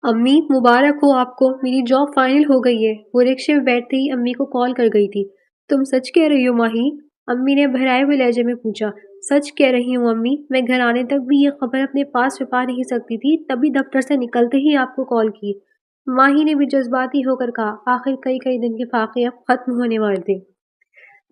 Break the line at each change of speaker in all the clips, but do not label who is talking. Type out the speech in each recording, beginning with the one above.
امی مبارک ہو آپ کو، میری جاب فائنل ہو گئی ہے۔ وہ رکشے میں بیٹھتے ہی امی کو کال کر گئی تھی۔ تم سچ کہہ رہی ہو ماہی؟ امی نے بھرائے ہوئے لہجے میں پوچھا۔ سچ کہہ رہی ہوں امی، میں گھر آنے تک بھی یہ خبر اپنے پاس چھپا نہیں سکتی تھی، تبھی دفتر سے نکلتے ہی آپ کو کال کی۔ ماہی نے بھی جذباتی ہو کر کہا، آخر کئی دن کے فاقے اب ختم ہونے والے تھے۔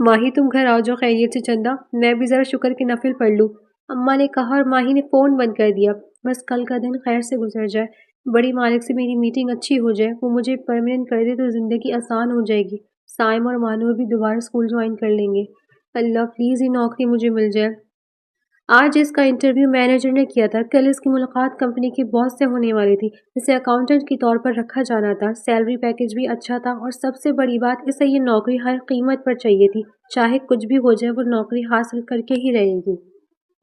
ماہی تم گھر آ جاؤ خیریت سے چندہ، میں بھی ذرا شکر کے نفل پڑھ لوں، اماں نے کہا اور ماہی نے فون بند کر دیا۔ بس کل کا دن خیر سے گزر جائے، بڑی مالک سے میری میٹنگ اچھی ہو جائے، وہ مجھے پرمننٹ کر دے تو زندگی آسان ہو جائے گی، سائم اور مانور بھی دوبارہ اسکول جوائن کر لیں گے۔ اللہ پلیز یہ نوکری مجھے مل جائے۔ آج اس کا انٹرویو مینیجر نے کیا تھا، کل اس کی ملاقات کمپنی کے باس سے ہونے والی تھی، اسے اکاؤنٹنٹ کے طور پر رکھا جانا تھا، سیلری پیکیج بھی اچھا تھا اور سب سے بڑی بات اسے یہ نوکری ہر قیمت پر چاہیے تھی، چاہے کچھ بھی ہو جائے وہ نوکری حاصل کر کے ہی رہے گی۔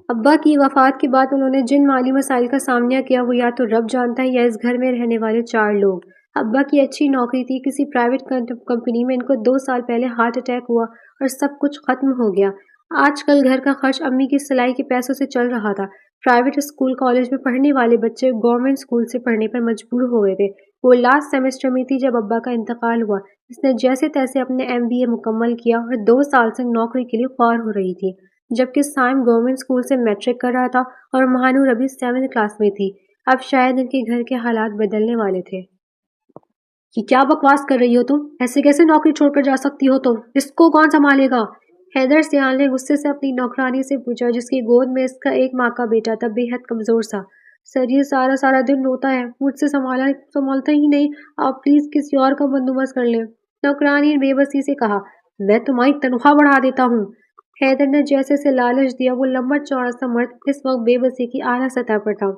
ابا کی وفات کے بعد انہوں نے جن مالی مسائل کا سامنا کیا وہ یا تو رب جانتا ہے یا اس گھر میں رہنے والے 4 لوگ۔ ابا کی اچھی نوکری تھی، کسی پرائیویٹ کمپنی میں، ان کو 2 سال پہلے ہارٹ اٹیک ہوا اور سب کچھ ختم ہو گیا۔ آج کل گھر کا خرچ امی کی سلائی کے پیسوں سے چل رہا تھا۔ پرائیویٹ اسکول کالج میں پڑھنے والے بچے گورنمنٹ اسکول سے پڑھنے پر مجبور ہو گئے تھے۔ وہ لاسٹ سیمسٹر میں تھی جب ابا کا انتقال ہوا۔ اس نے جیسے تیسے اپنے MBA مکمل کیا اور 2 سال سے نوکری کے لیے خوار ہو رہی تھی، جبکہ سائم گورنمنٹ اسکول سے میٹرک کر رہا تھا اور مہانور ابھی 7 کلاس میں تھی۔ اب شاید ان کے گھر کے حالات بدلنے والے تھے۔ یہ کیا بکواس کر رہی ہو تم؟ ایسے کیسے نوکری چھوڑ کر جا سکتی ہو تم؟ اس کو کون سنبھالے گا؟ حیدر سیال نے غصے سے اپنی نوکرانی سے پوچھا، جس کی گود میں اس کا 1 ماہ کا بیٹا تھا، بے حد کمزور سا۔ سر یہ سارا دن روتا ہے، مجھ سے سنبھالتا ہی نہیں، آپ پلیز کسی اور کا بندوبست کر لیں۔ نوکرانی نے بے بسی سے کہا، میں تمہاری تنخواہ بڑھا دیتا ہوں۔ حیدر نے جیسے سے لالچ دیا، وہ لمبا چوڑا سا مرد اس وقت بے بسی کی اعلیٰ سطح پر تھا۔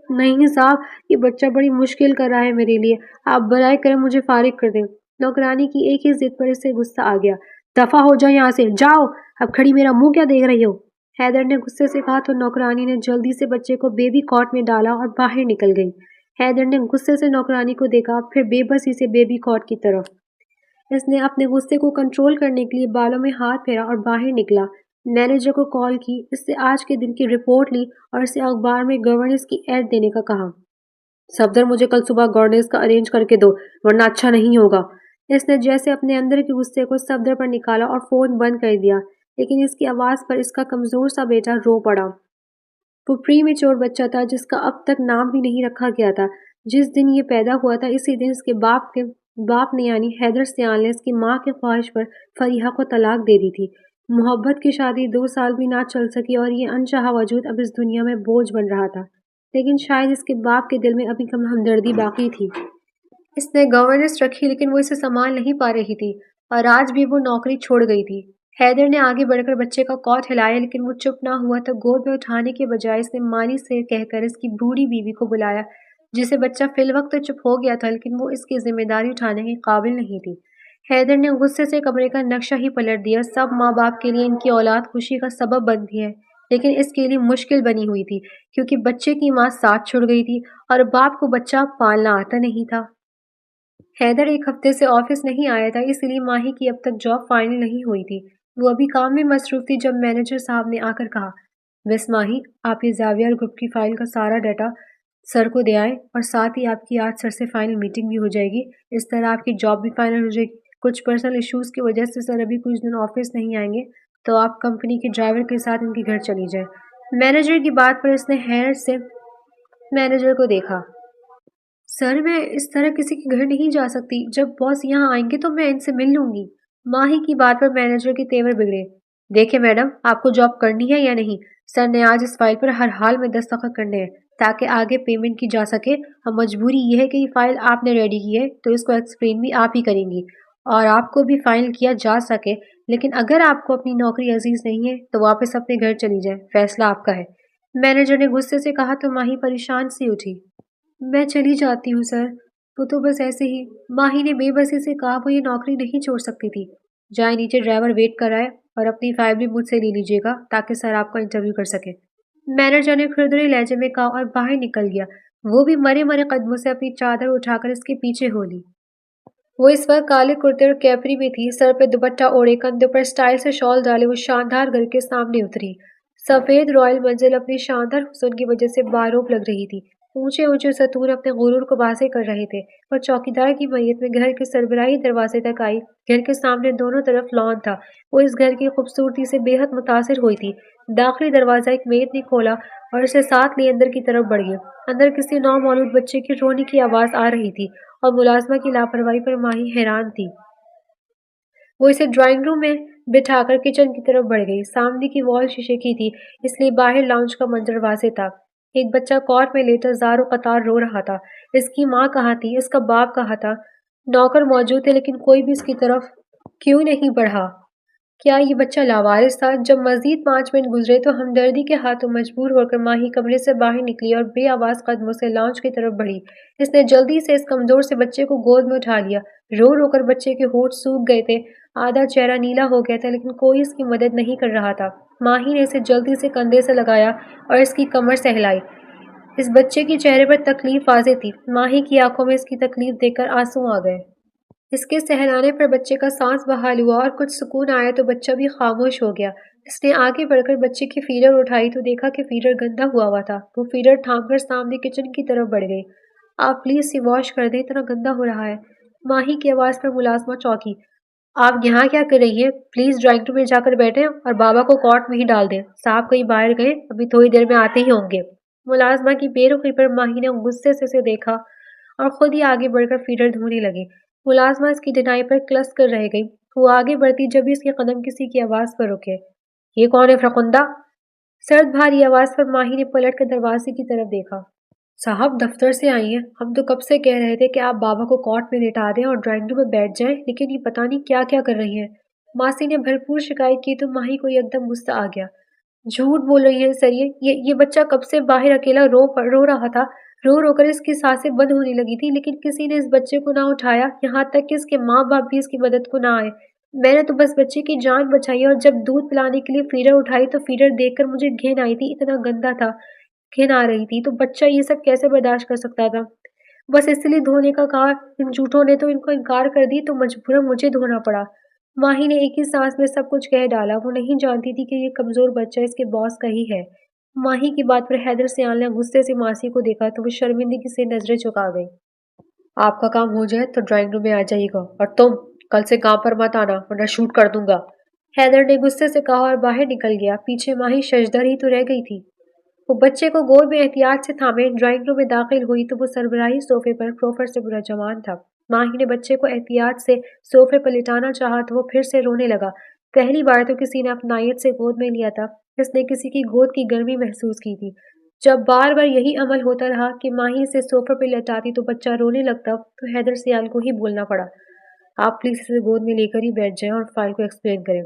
نہیں صاحب، یہ بچہ بڑی مشکل کر رہا ہے میرے لیے، آپ برائے کرم مجھے فارغ کر دیں۔ نوکرانی کی ایک ہی ضد پر اسے غصہ آ گیا۔ دفع ہو جاؤ یہاں سے، جاؤ، اب کھڑی میرا منہ کیا دیکھ رہی ہو؟ حیدر نے غصے سے کہا تو نوکرانی نے جلدی سے بچے کو بیبی کاٹ میں ڈالا اور باہر نکل گئی۔ حیدر نے غصے سے نوکرانی کو دیکھا، پھر بے بسی سے بیبی کاٹ کی طرف۔ اس نے اپنے غصے کو کنٹرول کرنے کے لیے بالوں میں ہاتھ پھیرا اور باہر نکلا۔ مینیجر کو کال کی، اس سے آج کے دن کی رپورٹ لی اور اسے اخبار میں گورننس کی ایڈ دینے کا کہا۔ صفدر مجھے کل صبح گورننس کا ارینج کر کے دو، ورنہ اچھا نہیں ہوگا۔ اس نے جیسے اپنے اندر کے غصے کو صفدر پر نکالا اور فون بند کر دیا، لیکن اس کی آواز پر اس کا کمزور سا بیٹا رو پڑا۔ وہ پری میچور بچہ تھا جس کا اب تک نام بھی نہیں رکھا گیا تھا۔ جس دن یہ پیدا ہوا تھا اسی دن اس کے باپ نے یعنی حیدر سیال نے اس کی ماں کی خواہش پر فریحہ کو طلاق دے دی تھی۔ محبت کی شادی 2 سال بھی نہ چل سکی اور یہ انچاہا وجود اب اس دنیا میں بوجھ بن رہا تھا، لیکن شاید اس کے باپ کے دل میں ابھی کم ہمدردی باقی تھی۔ اس نے گورننس رکھی لیکن وہ اسے سنبھال نہیں پا رہی تھی اور آج بھی وہ نوکری چھوڑ گئی تھی۔ حیدر نے آگے بڑھ کر بچے کا کوٹ ہلایا لیکن وہ چپ نہ ہوا تو گود میں اٹھانے کے بجائے اس نے مالی سے کہہ کر اس کی بوڑھی بیوی کو بلایا، جسے بچہ فی الوقت تو چپ ہو گیا تھا لیکن وہ اس کی ذمہ داری اٹھانے کے قابل نہیں تھی۔ حیدر نے غصے سے کمرے کا نقشہ ہی پلٹ دیا۔ سب ماں باپ کے لیے ان کی اولاد خوشی کا سبب بنتی ہے، لیکن اس کے لیے مشکل بنی ہوئی تھی کیونکہ بچے کی ماں ساتھ چھوڑ گئی تھی اور باپ کو بچہ پالنا آتا نہیں تھا۔ حیدر 1 ہفتے سے آفس نہیں آیا تھا، اس لیے ماہی کی اب تک جاب فائنل نہیں ہوئی تھی۔ وہ ابھی کام میں مصروف تھی جب مینیجر صاحب نے آ کر کہا، مس ماہی، آپ یہ زاویہ گروپ کی فائل کا سارا ڈیٹا سر کو دے آئیں اور ساتھ ہی آپ کی آج سر سے فائنل میٹنگ بھی ہو جائے گی، اس طرح آپ کی جاب بھی فائنل ہو جائے گی۔ کچھ پرسنل ایشوز کی وجہ سے سر ابھی کچھ دن آفس نہیں آئیں گے، تو آپ کمپنی کے ڈرائیور کے ساتھ ان کے گھر چلی جائیں۔ مینیجر کی بات پر اس نے حیرت سے مینیجر کو دیکھا۔ سر میں اس طرح کسی کے گھر نہیں جا سکتی، جب باس یہاں آئیں گے تو میں ان سے مل لوں گی۔ ماہی کی بات پر مینیجر کے تیور بگڑے۔ دیکھیں میڈم، آپ کو جاب کرنی ہے یا نہیں؟ سر نے آج اس فائل پر ہر حال میں دستخط کرنے ہیں تاکہ آگے پیمنٹ کی جا سکے، اور مجبوری یہ ہے کہ یہ فائل آپ نے ریڈی کی ہے تو اس کو ایکسپلین بھی آپ ہی کریں گی اور آپ کو بھی فائنل کیا جا سکے، لیکن اگر آپ کو اپنی نوکری عزیز نہیں ہے تو واپس اپنے گھر چلی جائیں، فیصلہ آپ کا ہے۔ مینیجر نے غصے سے کہا تو ماہی پریشان سی اٹھی۔ میں چلی جاتی ہوں سر، وہ تو بس ایسے ہی۔ ماہی نے بے بسی سے کہا، وہ یہ نوکری نہیں چھوڑ سکتی تھی۔ جائیں نیچے ڈرائیور ویٹ کر رہا ہے اور اپنی فائل بھی مجھ سے لے لیجیے گا تاکہ سر آپ کا انٹرویو کر سکے۔ مینیجر نے کھردرے لہجے میں کہا اور باہر نکل گیا۔ وہ بھی مرے قدموں سے اپنی چادر اٹھا کر اس کے پیچھے ہو لی۔ وہ اس وقت کالے کرتے اور کیپری میں تھی، سر پہ دوپٹہ اوڑھے، کندھوں پر اسٹائل سے شال ڈالے وہ شاندار گھر کے سامنے اتری۔ سفید رائل منزل اپنی شاندار حسن کی وجہ سے باروب لگ رہی تھی۔ اونچے اونچے ستون اپنے غرور کو واضح کر رہے تھے اور چوکیدار کی میت میں گھر کے سربراہی دروازے تک آئی۔ گھر کے سامنے دونوں طرف لان تھا۔ وہ اس گھر کی خوبصورتی سے بے حد متاثر ہوئی تھی۔ داخلی دروازہ ایک میت نے کھولا اور اسے ساتھ لیے اندر کی طرف بڑھ گئی۔ اندر کسی نومولود بچے کی رونے کی آواز آ رہی تھی اور ملازمہ کی لاپرواہی پر ماہی حیران تھی۔ وہ اسے ڈرائنگ روم میں بٹھا کر کچن کی طرف بڑھ گئی۔ سامنے کی وال شیشے کی تھی، اس لیے باہر لاؤنج کا منظر واضح تھا۔ ایک بچہ کور میں لیٹا زار و قطار رو رہا تھا۔ اس کی ماں کہاں تھی؟ اس کا باپ کہاں تھا؟ نوکر موجود تھے لیکن کوئی بھی اس کی طرف کیوں نہیں بڑھا؟ کیا یہ بچہ لاوارث تھا؟ جب مزید 5 منٹ گزرے تو ہمدردی کے ہاتھوں مجبور ہو کر ماہی کمرے سے باہر نکلی اور بے آواز قدموں سے لاؤنج کی طرف بڑھی۔ اس نے جلدی سے اس کمزور سے بچے کو گود میں اٹھا لیا۔ رو رو کر بچے کے ہونٹ سوکھ گئے تھے، آدھا چہرہ نیلا ہو گیا تھا، لیکن کوئی اس کی مدد نہیں کر رہا تھا۔ ماہی نے اسے جلدی سے کندھے سے لگایا اور اس کی کمر سہلائی۔ اس بچے کے چہرے پر تکلیف واضح تھی۔ ماہی کی آنکھوں میں اس کی تکلیف دیکھ کر آنسو آ گئے۔ اس کے سہلانے پر بچے کا سانس بحال ہوا اور کچھ سکون آیا تو بچہ بھی خاموش ہو گیا۔ اس نے آگے بڑھ کر بچے کی فیڈر اٹھائی تو دیکھا کہ فیڈر گندا ہوا تھا۔ وہ فیڈر تھام کر سامنے کچن کی طرف بڑھ گئی۔ آپ پلیز اسے واش کر دیں، اتنا گندا ہو رہا ہے۔ ماہی کی آواز پر ملازمہ چونکی۔ آپ یہاں کیا کر رہی ہیں؟ پلیز ڈرائنگ روم میں جا کر بیٹھیں اور بابا کو کورٹ میں ہی ڈال دیں۔ صاحب کہیں باہر گئے، ابھی تھوڑی دیر میں آتے ہی ہوں گے۔ ملازمہ کی بے رخی پر ماہی نے غصے سے اسے دیکھا اور خود ہی آگے بڑھ کر فیڈر دھونے لگی۔ ملازمہ اس کی ڈنائی پر کلس کر رہ گئی۔ وہ آگے بڑھتی جب بھی اس کے قدم کسی کی آواز پر رکے۔ یہ کون ہے فرخندہ؟ سرد بھاری آواز پر ماہی نے پلٹ کر دروازے کی طرف دیکھا۔ صاحب دفتر سے آئی ہیں، ہم تو کب سے کہہ رہے تھے کہ آپ بابا کو کورٹ میں لٹا دیں اور ڈرائنگ روم میں بیٹھ جائیں، لیکن یہ پتہ نہیں کیا کیا کر رہی ہیں۔ ماسی نے بھرپور شکایت کی تو ماہی کو ایک دم غصہ آ گیا۔ جھوٹ بول رہی ہیں سر، یہ بچہ کب سے باہر اکیلا رو رہا تھا۔ رو رو کر اس کی سانسیں بند ہونے لگی تھی، لیکن کسی نے اس بچے کو نہ اٹھایا، یہاں تک کہ اس کے ماں باپ بھی اس کی مدد کو نہ آئے۔ میں نے تو بس بچے کی جان بچائی اور جب دودھ پلانے کے لیے فیڈر اٹھائی تو فیڈر دیکھ کر مجھے گھن آئی تھی، اتنا گندا تھا، گھن آ رہی تھی۔ تو بچہ یہ سب کیسے برداشت کر سکتا تھا؟ بس اس لیے دھونے کا کہا، ان جھوٹوں نے تو ان کو انکار کر دی تو مجبوراً مجھے دھونا پڑا۔ ماہی نے ایک ہی سانس میں سب کچھ کہہ ڈالا۔ وہ نہیں جانتی تھی کہ یہ کمزور بچہ اس کے باس کا ہی ہے۔ ماہی کی بات پر حیدر سیال نے غصے سے ماسی کو دیکھا تو وہ شرمندگی سے نظریں جھکا گئی۔ آپ کا کام ہو جائے تو ڈرائنگ روم میں آ جائیے گا، اور تم کل سے کام پر مت آنا ورنہ شوٹ کر دوں گا، حیدر نے غصے سے کہا اور باہر نکل گیا۔ پیچھے ماہی ششدر ہی تو رہ گئی تھی۔ وہ بچے کو گود میں احتیاط سے تھامے ڈرائنگ روم میں داخل ہوئی تو وہ سربراہی صوفے پر کروفر سے برا جوان تھا۔ ماہی نے بچے کو احتیاط سے صوفے پر لٹانا چاہا تو وہ پھر سے رونے لگا۔ پہلی بار تو کسی نے اپنائیت سے گود میں لیا تھا۔ اس نے کسی کی گود کی گرمی محسوس کی تھی۔ جب بار بار یہی عمل ہوتا رہا کہ ماہی اسے صوفے پر لٹاتی تو بچہ رونے لگتا تو حیدر سیال کو ہی بولنا پڑا، آپ پلیز اسے گود میں لے کر ہی بیٹھ جائیں اور فائل کو ایکسپلین کریں۔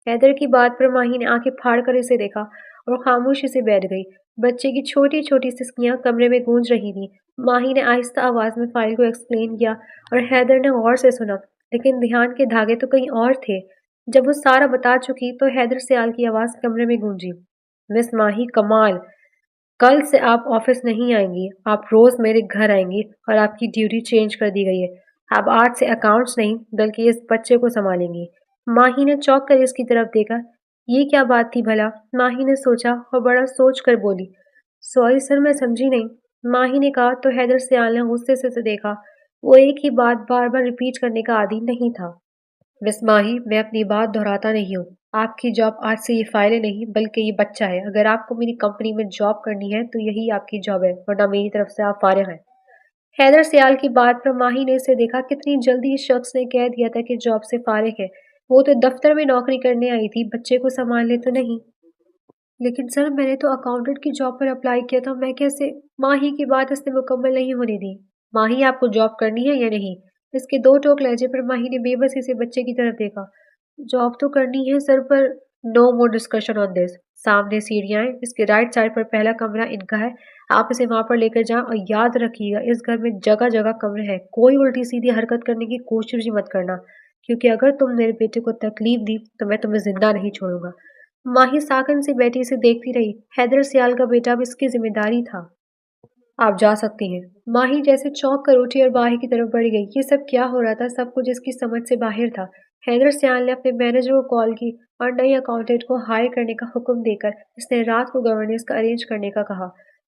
حیدر کی بات پر ماہی نے آنکھیں پھاڑ کر اسے دیکھا اور خاموشی سے بیٹھ گئی۔ بچے کی چھوٹی چھوٹی سسکیاں کمرے میں گونج رہی تھیں۔ ماہی نے آہستہ آواز میں فائل کو ایکسپلین کیا اور حیدر نے غور سے سنا، لیکن دھیان کے دھاگے تو کہیں اور تھے۔ جب وہ سارا بتا چکی تو حیدر سیال کی آواز کمرے میں گونجی، مس ماہی کمال، کل سے آپ آفس نہیں آئیں گی، آپ روز میرے گھر آئیں گی اور آپ کی ڈیوٹی چینج کر دی گئی ہے۔ آپ آج سے اکاؤنٹس نہیں بلکہ اس بچے کو سنبھالیں گی۔ ماہی نے چونک کر اس کی طرف دیکھا۔ یہ کیا بات تھی بھلا؟ ماہی نے سوچا اور بڑا سوچ کر بولی، سوری سر، میں سمجھی نہیں۔ ماہی نے کہا تو حیدر سیال نے غصے سے دیکھا۔ وہ ایک ہی بات بار بار ریپیٹ کرنے کا عادی نہیں تھا۔ مس ماہی، میں اپنی بات دہراتا نہیں ہوں، آپ کی جاب آج سے یہ فائلیں نہیں بلکہ یہ بچہ ہے۔ اگر آپ کو میری کمپنی میں جاب کرنی ہے تو یہی آپ کی جاب ہے، ورنہ میری طرف سے آپ فارغ ہیں۔ حیدر سیال کی بات پر ماہی نے اسے دیکھا، کتنی جلدی اس شخص نے کہہ دیا تھا کہ جاب سے فارغ ہے۔ وہ تو دفتر میں نوکری کرنے آئی تھی، بچے کو سنبھالنے تو نہیں۔ لیکن سر، میں نے تو اکاؤنٹنٹ کی جاب پر اپلائی کیا تھا، میں کیسے؟ ماہی کی بات اس نے مکمل نہیں ہونے دی۔ ماہی، آپ کو جاب کرنی ہے یا نہیں؟ اس کے دو ٹوک لہجے پر ماہی نے بے بسی سے بچے کی طرف دیکھا۔ جاب تو کرنی ہے سر، پر نو مور ڈسکشن آن دس۔ سامنے سیڑھیاں ہیں، اس کے رائٹ سائڈ پر پہلا کمرہ ان کا ہے، آپ اسے وہاں پر لے کر جائیں اور یاد رکھیے گا اس گھر میں جگہ جگہ کمرے ہیں، کوئی الٹی سیدھی حرکت کرنے کی کوشش بھی مت کرنا، کیونکہ اگر تم میرے بیٹے کو تکلیف دی تو میں تمہیں زندہ نہیں چھوڑوں گا۔ ماہی ساکن سے بیٹی اسے دیکھتی رہی۔ حیدر سیال کا بیٹا بھی اس کی ذمہ داری تھا۔ آپ جا سکتی ہیں۔ ماہی جیسے چونک کر اٹھی اور باہر کی طرف بڑھ گئی۔ یہ سب کیا ہو رہا تھا؟ سب کچھ اس کی سمجھ سے باہر تھا۔ حیدر سیال نے اپنے مینیجر کو کال کی اور نئی اکاؤنٹنٹ کو ہائر کرنے کا حکم دے کر اس نے رات کو گورننس کا ارینج کرنے کا کہا۔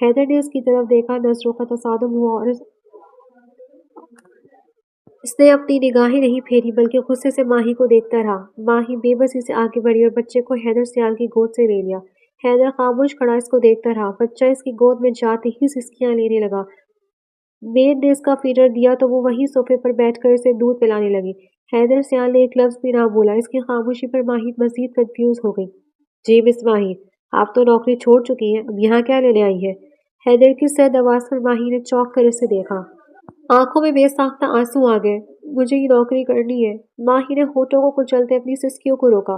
حیدر نے اس کی طرف دیکھا، نظروں کا تصادم ہوا اور اس نے اپنی نگاہیں نہیں پھیری بلکہ غصے سے ماہی کو دیکھتا رہا۔ ماہی بے بسی سے آگے بڑھی اور بچے کو حیدر سیال کی گود سے لے لیا۔ حیدر خاموش کھڑا اس کو دیکھتا رہا۔ بچہ اس کی گود میں جاتے ہی سسکیاں لینے لگا۔ میر نے اس کا فیڈر دیا تو وہ وہیں صوفے پر بیٹھ کر اسے دودھ پلانے لگی۔ حیدر سیال نے ایک لفظ بھی نہ بولا۔ اس کی خاموشی پر ماہی مزید کنفیوز ہو گئی۔ جی مس ماہی، آپ تو نوکری چھوڑ چکی ہیں، اب یہاں کیا لینے آئی ہے؟ حیدر کی سرد آواز پر ماہی نے چونک کر اسے دیکھا۔ آنکھوں میں بے ساختہ آنسو آ گئے۔ مجھے یہ نوکری کرنی ہے۔ ماہی نے ہونٹوں کو کچلتے اپنی سسکیوں کو روکا۔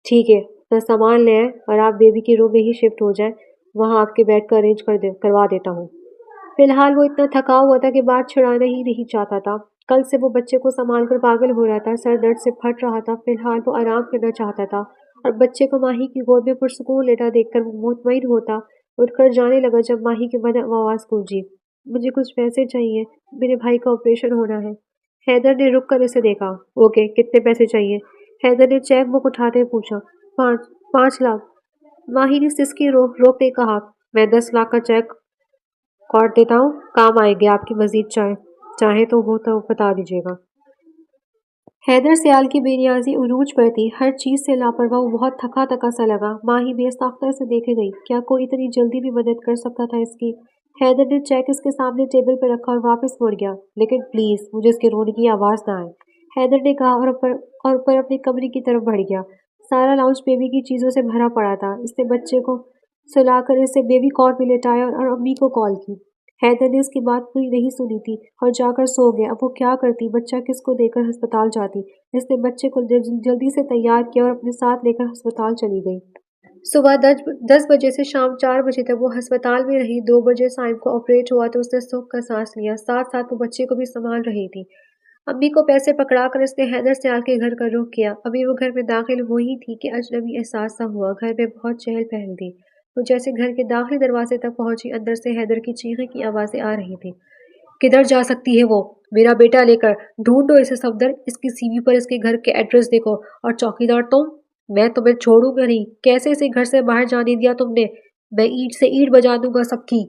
ٹھیک ہے، میں سامان لے آئے اور آپ بیبی کے روم میں ہی شفٹ ہو جائیں، وہاں آپ کے بیڈ کا ارینج کروا دیتا ہوں۔ فی الحال وہ اتنا تھکا ہوا تھا کہ بات چھڑانا ہی نہیں چاہتا تھا۔ کل سے وہ بچے کو سنبھال کر پاگل ہو رہا تھا، سر درد سے پھٹ رہا تھا۔ فی الحال وہ آرام کرنا چاہتا تھا اور بچے کو ماہی کی گود میں پرسکون لیٹا دیکھ کر وہ مطمئن ہوتا۔ اٹھ کر جانے لگا جب ماہی کے مدعو آواز گونجی۔ مجھے کچھ پیسے چاہیے، میرے بھائی کا آپریشن ہونا ہے۔ حیدر نے رک کر اسے دیکھا۔ اوکے، کتنے پیسے چاہیے؟ حیدر نے چیک بک اٹھاتے ہوئے پوچھا۔ 5 لاکھ۔ ماہی نے سسکی روکتے کہا، میں 10 لاکھ کا چیک کاٹ دیتا ہوں، کام آئے گی آپ کی مزید چاہے تو ہو تو بتا دیجیے گا۔ حیدر سیال کی بے نیازی عروج پر تھی، ہر چیز سے لاپرواہ، وہ بہت تھکا سا لگا۔ ماہی بے ساختہ سے دیکھے گئی، کیا کوئی اتنی جلدی بھی مدد کر سکتا تھا اس کی؟ حیدر نے چیک اس کے سامنے ٹیبل پر رکھا اور واپس مڑ گیا۔ لیکن پلیز مجھے اس کے رونے کی آواز نہ آئے، حیدر نے کہا اور اوپر اپنے کمرے کی طرف بڑھ گیا۔ سارا لاؤنج بیبی کی چیزوں سے بھرا پڑا تھا۔ اس نے بچے کو سلا کر اسے بیبی کاٹ میں لٹایا اور امی کو کال کی۔ حیدر نے اس کی بات پوری نہیں سنی تھی اور جا کر سو گیا۔ اب وہ کیا کرتی؟ بچہ کس کو دے کر ہسپتال جاتی؟ اس نے بچے کو جلدی سے تیار کیا اور اپنے ساتھ لے کر ہسپتال چلی گئی۔ صبح 10 بجے سے شام 4 بجے تک وہ ہسپتال میں رہی۔ 2 بجے سائم کو آپریٹ ہوا تو اس نے سکھ کا سانس لیا، ساتھ ساتھ وہ بچے کو بھی سنبھال رہی تھی۔ امی کو پیسے پکڑا کر اس نے حیدر سیال کے گھر کا رخ کیا۔ ابھی وہ گھر میں داخل ہوئی تھی کہ اجنبی احساس سا ہوا۔ گھر میں بہت چہل پہل تھی۔ وہ جیسے گھر کے داخلی دروازے تک پہنچی، اندر سے حیدر کی چیخنے کی آوازیں آ رہی تھیں۔ کدھر جا سکتی ہے وہ؟ میرا بیٹا لے کر ڈھونڈو اسے صفدر، اس کی سی وی پر اس کے گھر کے ایڈریس دیکھو۔ اور چوکیدار تم؟ میں تمہیں چھوڑوں گا نہیں۔ کیسے اسے گھر سے باہر جانے دیا تم نے؟ میں اینٹ سے اینٹ بجا دوں گا سب کی۔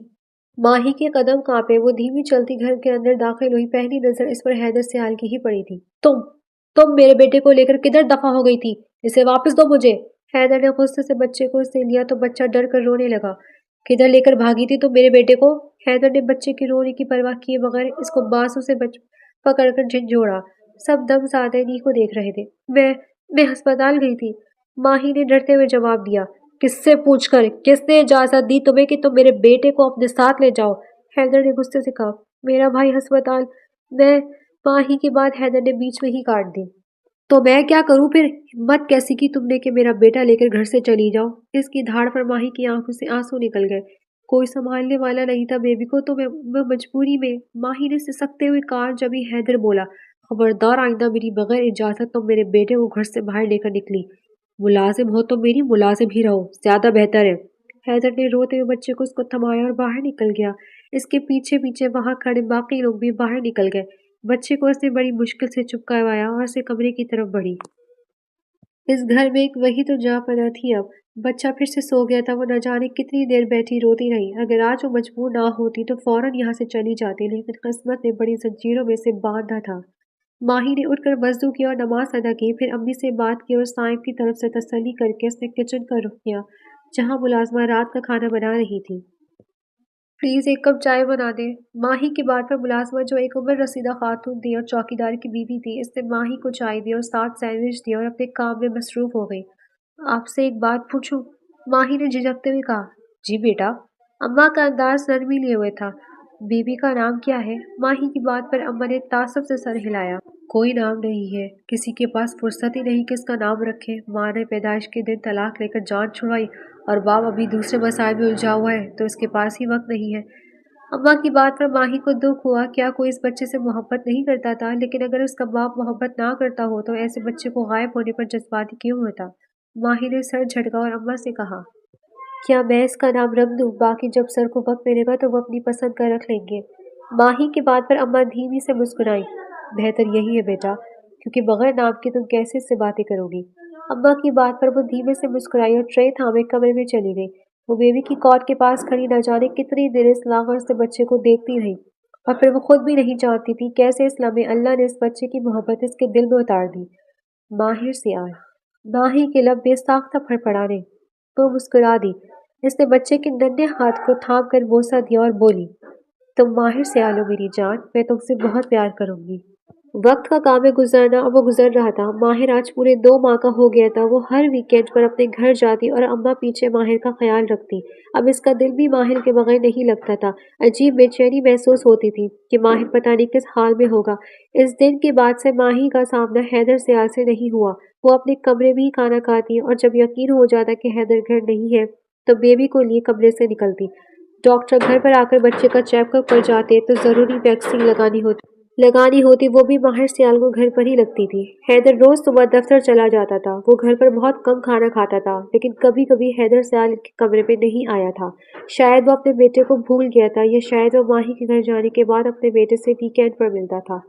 ماہی کے قدم کانپے، وہ دھیمی چلتی گھر کے اندر داخل ہوئی۔ پہلی نظر اس پر حیدر سیال کی ہی پڑی تھی۔ تم میرے بیٹے کو لے کر کدھر دفع ہو گئی تھی؟ اسے واپس دو مجھے۔ حیدر نے غصے سے بچے کو اس سے لیا تو بچہ ڈر کر رونے لگا۔ کدھر لے کر بھاگی تھی تم میرے بیٹے کو؟ حیدر نے بچے کے رونے کی پرواہ کیے بغیر اس کو بازو سے پکڑ کر جھنجھوڑا۔ سب دم سادہ نی کو دیکھ رہے تھے۔ میں ہسپتال گئی تھی، ماہی نے ڈرتے ہوئے جواب دیا۔ کس سے پوچھ کر؟ کس نے اجازت دی تمہیں کہ تم میرے بیٹے کو اپنے ساتھ لے جاؤ؟ حیدر نے غصے سے کہا۔ میرا بھائی ہسپتال، ماہی کی بات حیدر نے بیچ میں ہی کاٹ دی۔ تو میں کیا کروں پھر؟ ہمت کیسی کی تم نے کہ میرا بیٹا لے کر گھر سے چلی جاؤ؟ اس کی دھاڑ پر ماہی کی آنکھوں سے آنسو نکل گئے۔ کوئی سنبھالنے والا نہیں تھا بیبی کو تو میں مجبوری میں، ماہی نے سسکتے ہوئے کان جبھی حیدر بولا، خبردار آئندہ میری بغیر اجازت تم میرے بیٹے کو گھر سے باہر لے کر نکلی۔ ملازم ہو تو میری ملازم ہی رہو، زیادہ بہتر ہے۔ حیدر نے روتے ہوئے بچے کو اس کو تھمایا اور باہر نکل گیا۔ اس کے پیچھے پیچھے وہاں کھڑے باقی لوگ بھی باہر نکل گئے۔ بچے کو اس نے بڑی مشکل سے چپ کروایا اور اسے کمرے کی طرف بڑھی۔ اس گھر میں ایک وہی تو جہاں پناہ تھی۔ اب بچہ پھر سے سو گیا تھا۔ وہ نہ جانے کتنی دیر بیٹھی روتی رہی۔ اگر آج وہ مجبور نہ ہوتی تو فوراً یہاں سے چلی جاتی، لیکن قسمت نے بڑی زنجیروں میں سے باندھا تھا۔ ماہی نے اٹھ کر وضو کیا اور نماز ادا کی، پھر امی سے بات کی اور سائم کی طرف سے تسلی کر کے اس نے کچن کا رخ کیا جہاں ملازمہ رات کا کھانا بنا رہی تھی۔ پلیز ایک کپ چائے بنا دیں۔ ماہی کی بات پر ملازمہ جو ایک عمر رسیدہ خاتون تھی اور چوکیدار کی بیوی تھی، اس نے ماہی کو چائے دی اور ساتھ سینڈوچ دیا اور اپنے کام میں مصروف ہو گئی۔ آپ سے ایک بات پوچھوں؟ ماہی نے جھجکتے ہوئے کہا۔ جی بیٹا۔ اماں کا انداز نرمی لیے ہوئے تھا۔ بیوی کا نام کیا ہے؟ ماہی کی بات پر اماں نے تعصب سے سر ہلایا۔ کوئی نام نہیں ہے، کسی کے پاس فرصت ہی نہیں کہ اس کا نام رکھے۔ ماں نے پیدائش کے دن طلاق لے کر جان چھڑوائی اور باپ ابھی دوسرے مسائل میں الجھا ہوا ہے تو اس کے پاس ہی وقت نہیں ہے۔ اماں کی بات پر ماہی کو دکھ ہوا۔ کیا کوئی اس بچے سے محبت نہیں کرتا تھا؟ لیکن اگر اس کا باپ محبت نہ کرتا ہو تو ایسے بچے کو غائب ہونے پر جذباتی کیوں ہوتا؟ ماہی نے سر جھٹکا اور اماں سے کہا، کیا میں اس کا نام رکھ دوں؟ باقی جب سر کو وقت ملے گا تو وہ اپنی پسند کا رکھ لیں گے۔ ماہی کی بات پر اماں دھیمی سے مسکرائی۔ بہتر یہی ہے بیٹا، کیونکہ بغیر نام کے تم کیسے اس سے باتیں کرو گی؟ اماں کی بات پر وہ دھیمے سے مسکرائی اور ٹرے تھامے کمرے میں چلی گئی۔ وہ بیوی کی کاٹ کے پاس کھڑی نہ جانے کتنی دیر اس لاغر سے بچے کو دیکھتی رہی، اور پھر وہ خود بھی نہیں جانتی تھی کیسے اس لمحے اللہ نے اس بچے کی محبت اس کے دل میں اتار دی۔ ماہر سیال، ماہی کے لب بے ساختہ پھڑپڑانے۔ وہ مسکرا دی۔ اس نے بچے کے ننھے ہاتھ کو تھام کر بوسہ دیا اور بولی، تم ماہر سیال ہو میری جان، میں تم سے بہت پیار کروں گی۔ وقت کا کام گزرنا اور وہ گزر رہا تھا۔ ماہر آج پورے 2 ماہ کا ہو گیا تھا۔ وہ ہر ویکینڈ پر اپنے گھر جاتی اور اماں پیچھے ماہر کا خیال رکھتی۔ اب اس کا دل بھی ماہر کے بغیر نہیں لگتا تھا۔ عجیب بے چینی محسوس ہوتی تھی کہ ماہر پتہ نہیں کس حال میں ہوگا۔ اس دن کے بعد سے ماہی کا سامنا حیدر سیال سے نہیں ہوا۔ وہ اپنے کمرے میں ہی کھانا کھاتی اور جب یقین ہو جاتا کہ حیدر گھر نہیں ہے تو بیبی کو لیے کمرے سے نکلتی۔ ڈاکٹر گھر پر آ کر بچے کا چیک اپ کر جاتے تو ضروری ویکسین لگانی ہوتی وہ بھی ماہر سیال کو گھر پر ہی لگتی تھی۔ حیدر روز صبح دفتر چلا جاتا تھا۔ وہ گھر پر بہت کم کھانا کھاتا تھا، لیکن کبھی کبھی حیدر سیال کے کمرے پہ نہیں آیا تھا۔ شاید وہ اپنے بیٹے کو بھول گیا تھا یا شاید وہ ماہی کے گھر جانے کے بعد اپنے بیٹے سے ویکینڈ پر ملتا تھا۔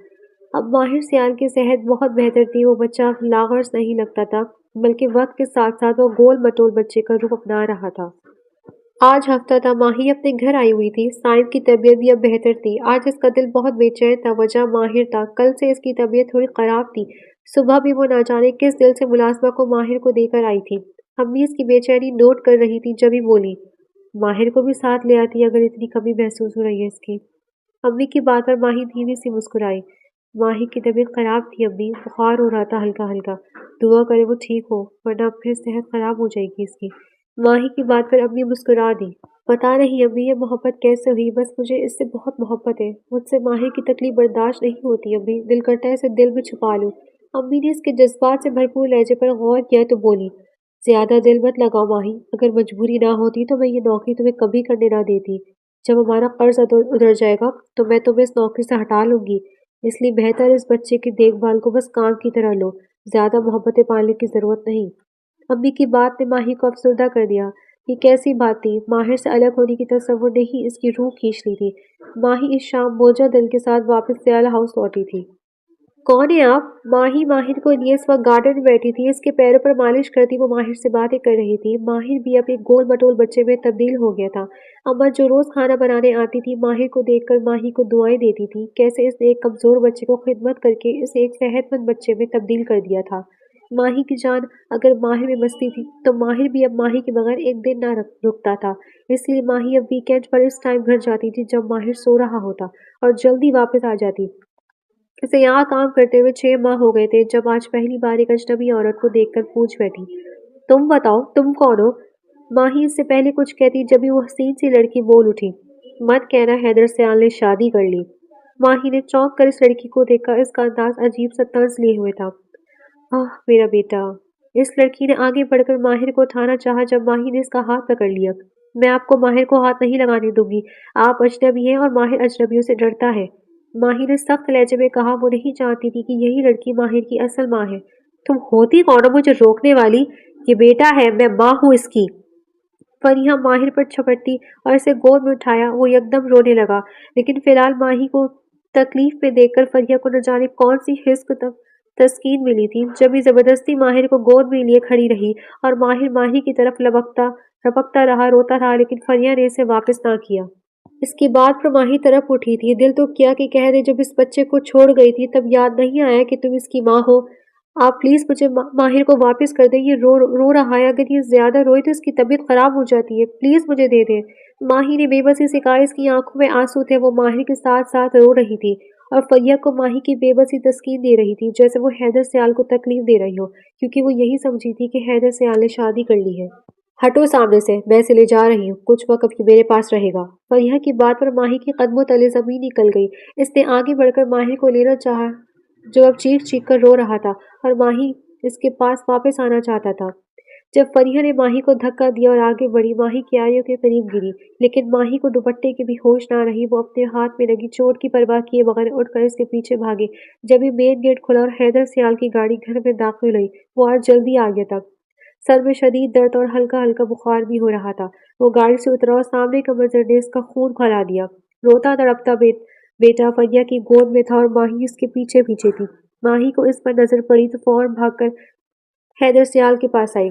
اب ماہر سیال کی صحت بہت بہتر تھی۔ وہ بچہ اب لاغرس نہیں لگتا تھا، بلکہ وقت کے ساتھ ساتھ وہ گول مٹول بچے کا روپ اپنا رہا تھا۔ آج ہفتہ تھا ماہی اپنے گھر آئی ہوئی تھی۔ سائم کی طبیعت بھی اب بہتر تھی۔ آج اس کا دل بہت بے چین تھا۔ وجہ ماہر تھا۔ کل سے اس کی طبیعت تھوڑی خراب تھی۔ صبح بھی وہ نہ جانے کس دل سے ملازمہ کو ماہر کو دے کر آئی تھی۔ امی اس کی بے چینی نوٹ کر رہی تھی جبھی بولی، ماہر کو بھی ساتھ لے آتی اگر اتنی کمی محسوس ہو رہی ہے اس کی۔ امی کی بات پر ماہی دھیمی سی مسکرائی۔ ماہی کی طبیعت خراب تھی امی، بخار ہو رہا تھا ہلکا ہلکا، دعا کرے وہ ٹھیک ہو ورنہ اب پھر صحت خراب ہو جائے گی اس کی۔ ماہی کی بات پر امی مسکرا دی۔ پتہ نہیں امی یہ محبت کیسے ہوئی، بس مجھے اس سے بہت محبت ہے۔ مجھ سے ماہر کی تکلیف برداشت نہیں ہوتی امی، دل کرتا ہے اسے دل میں چھپا لوں۔ امی نے اس کے جذبات سے بھرپور لہجے پر غور کیا تو بولی، زیادہ دل مت لگاؤ ماہی، اگر مجبوری نہ ہوتی تو میں یہ نوکری تمہیں کبھی کرنے نہ دیتی۔ جب ہمارا قرض ادھر جائے گا تو میں تمہیں اس نوکری سے ہٹا لوں گی، اس لیے بہتر اس بچے کی دیکھ بھال کو بس کام کی طرح لو، زیادہ محبتیں پالنے کی ضرورت نہیں۔ امی کی بات نے ماہی کو افسردہ کر دیا۔ یہ کیسی بات تھی؟ ماہر سے الگ ہونے کی تصور نے ہی اس کی روح کھینچ لی تھی۔ ماہی اس شام بوجھا دل کے ساتھ واپس سیال ہاؤس لوٹی تھی۔ کون ہیں آپ؟ ماہی ماہر کو لیے اس وقت گارڈن میں بیٹھی تھی۔ اس کے پیروں پر مالش کرتی وہ ماہر سے باتیں کر رہی تھی۔ ماہر بھی اب ایک گول مٹول بچے میں تبدیل ہو گیا تھا۔ اماں جو روز کھانا بنانے آتی تھی ماہر کو دیکھ کر ماہی کو دعائیں دیتی تھی، کیسے اس نے ایک کمزور بچے کو خدمت کر کے اسے ایک صحت مند بچے میں تبدیل کر دیا تھا۔ ماہی کی جان اگر ماہر میں بستی تھی تو ماہر بھی اب ماہی کے بغیر ایک دن نہ رکتا تھا۔ اس لیے ماہی اب ویکینڈ پر اس ٹائم گھر جاتی تھی جب ماہر سو رہا ہوتا اور جلدی واپس آ جاتی۔ اسے یہاں کام کرتے ہوئے 6 ماہ ہو گئے تھے جب آج پہلی بار ایک اجنبی عورت کو دیکھ کر پوچھ بیٹھی، تم بتاؤ تم کون ہو؟ ماہی اس سے پہلے کچھ کہتی جبھی وہ حسین سی لڑکی بول اٹھی، مت کہنا حیدر سیال نے شادی کر لی۔ ماہی نے چونک کر اس لڑکی کو دیکھا۔ اس کا انداز عجیب سا طنز لیے ہوئے تھا۔ آہ میرا بیٹا۔ اس لڑکی نے آگے بڑھ کر ماہر کو اٹھانا چاہا جب ماہر نے اس کا ہاتھ پکڑ لیا۔ میں آپ کو ماہر کو ہاتھ نہیں لگانے دوں گی، آپ اجنبی ہیں اور ماہر اجنبیوں سے ڈرتا ہے۔ ماہر نے سخت لہجے میں کہا۔ وہ نہیں جانتی تھی کہ یہی لڑکی ماہر کی اصل ماں ہے۔ تم ہوتی کون ہو مجھے روکنے والی؟ یہ بیٹا ہے، میں ماں ہوں اس کی۔ فریحہ ماہر پر چھپٹی اور اسے گود میں اٹھایا۔ وہ یکدم رونے لگا، لیکن فی الحال ماہی کو تکلیف میں دیکھ کر فریحہ کو نہ جانے کون سی حس کو تسکین ملی تھی۔ جبھی زبردستی ماہر کو گود میں لیے کھڑی رہی اور ماہر ماہی کی طرف لپکتا رہا، روتا رہا، لیکن فریحہ نے اسے واپس نہ کیا۔ اس کی بات پر ماہی طرف اٹھی تھی۔ دل تو کیا کہ کہہ دے جب اس بچے کو چھوڑ گئی تھی تب یاد نہیں آیا کہ تم اس کی ماں ہو۔ آپ پلیز مجھے ماہر کو واپس کر دیں، یہ رو رہا ہے، اگر یہ زیادہ روئے تو اس کی طبیعت خراب ہو جاتی ہے، پلیز مجھے دے دیں۔ ماہی نے بے بسی سے کہا۔ اس کی آنکھوں میں آنسو تھے۔ وہ ماہر کے ساتھ ساتھ رو رہی تھی اور فریحہ کو ماہی کی بے بسی تسکین دے رہی تھی، جیسے وہ حیدر سیال کو تکلیف دے رہی ہو، کیونکہ وہ یہی سمجھی تھی کہ حیدر سیال نے شادی کر لی ہے۔ ہٹو سامنے سے، میں اسے لے جا رہی ہوں، کچھ وقت اب میرے پاس رہے گا۔ فریحہ کی بات پر ماہی کے قدموں تلے زمین نکل گئی۔ اس نے آگے بڑھ کر ماہر کو لینا چاہا جو اب چیخ کر رو رہا تھا اور ماہی اس کے پاس واپس آنا چاہتا تھا۔ جب فریحہ نے ماہی کو دھکا دیا اور آگے بڑھی، ماہی کیاریوں کے قریب گری، لیکن ماہی کو دوپٹے کی بھی ہوش نہ رہی۔ وہ اپنے ہاتھ میں لگی چوٹ کی پرواہ کیے بغیر اٹھ کر اس کے پیچھے بھاگی۔ جبھی مین گیٹ کھلا اور حیدر سیال کی گاڑی گھر میں داخل ہوئی، وہ آج جلدی آ گیا تھا۔ سر میں شدید درد اور ہلکا ہلکا بخار بھی ہو رہا تھا۔ وہ گاڑی سے اترا اور سامنے کا منظر نے اس کا خون کھولا دیا۔ روتا تڑپتا بیٹا فریحہ کی گود میں تھا اور ماہی اس کے پیچھے پیچھے تھی۔ ماہی کو اس پر نظر پڑی تو فوراً بھاگ کر حیدر سیال کے پاس آئی۔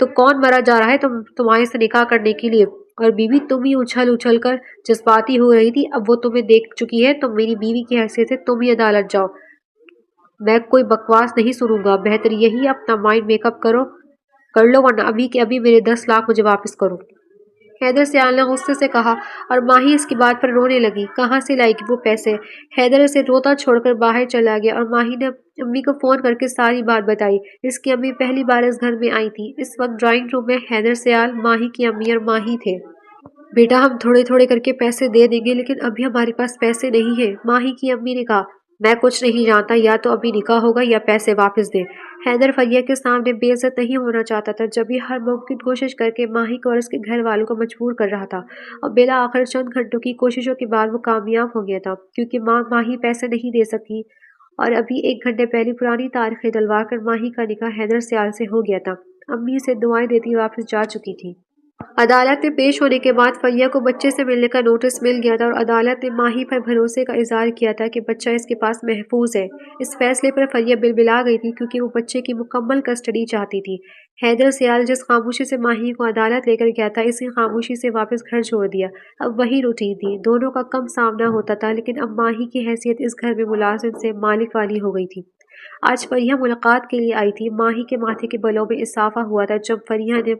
تو کون مرا جا رہا ہے تمہارے سے نکاح کرنے کے لیے؟ اور بیوی تم ہی اچھل اچھل کر جذباتی ہو رہی تھی، اب وہ تمہیں دیکھ چکی ہے، تم میری بیوی کی حیثیت سے تم ہی عدالت جاؤ۔ میں کوئی بکواس نہیں سنوں گا، بہتر یہی اپنا مائنڈ میک اپ کر لو ورنہ ابھی کے ابھی میرے 10 لاکھ مجھے واپس کرو۔ حیدر سیال نے غصے سے کہا اور ماہی اس کی بات پر رونے لگی۔ کہاں سے لائے گی وہ پیسے؟ حیدر اسے روتا چھوڑ کر باہر چلا گیا اور ماہی نے امی کو فون کر کے ساری بات بتائی۔ اس کی امی پہلی بار اس گھر میں آئی تھی۔ اس وقت ڈرائنگ روم میں حیدر سیال، ماہی کی امی اور ماہی تھے۔ بیٹا ہم تھوڑے تھوڑے کر کے پیسے دے دیں گے لیکن ابھی ہمارے پاس پیسے نہیں ہیں، ماہی کی امی نے کہا۔ میں کچھ نہیں جانتا، یا تو ابھی نکاح ہوگا یا پیسے واپس دے۔ حیدر فریہ کے سامنے بے عزت نہیں ہونا چاہتا تھا، جب یہ ہر ممکن کوشش کر کے ماہی کو اور اس کے گھر والوں کو مجبور کر رہا تھا، اور بالآخر چند گھنٹوں کی کوششوں کے بعد وہ کامیاب ہو گیا تھا، کیونکہ ماہی پیسے نہیں دے سکی اور ابھی 1 گھنٹے پہلے پرانی تاریخیں ڈلوا کر ماہی کا نکاح حیدر سیال سے ہو گیا تھا۔ امی اسے دعائیں دیتی واپس جا چکی تھی۔ عدالت میں پیش ہونے کے بعد فریہ کو بچے سے ملنے کا نوٹس مل گیا تھا اور عدالت نے ماہی پر بھروسے کا اظہار کیا تھا کہ بچہ اس کے پاس محفوظ ہے۔ اس فیصلے پر فریہ بلبلا گئی تھی کیونکہ وہ بچے کی مکمل کسٹڈی چاہتی تھی۔ حیدر سیال جس خاموشی سے ماہی کو عدالت لے کر گیا تھا، اسی خاموشی سے واپس گھر چھوڑ دیا۔ اب وہی روٹین تھی، دونوں کا کم سامنا ہوتا تھا، لیکن اب ماہی کی حیثیت اس گھر میں ملازم سے مالک والی ہو گئی تھی۔ آج فریہ ملاقات کے لیے آئی تھی۔ ماہی کے ماتھے کے بالوں میں اضافہ ہوا تھا جب فریہ نے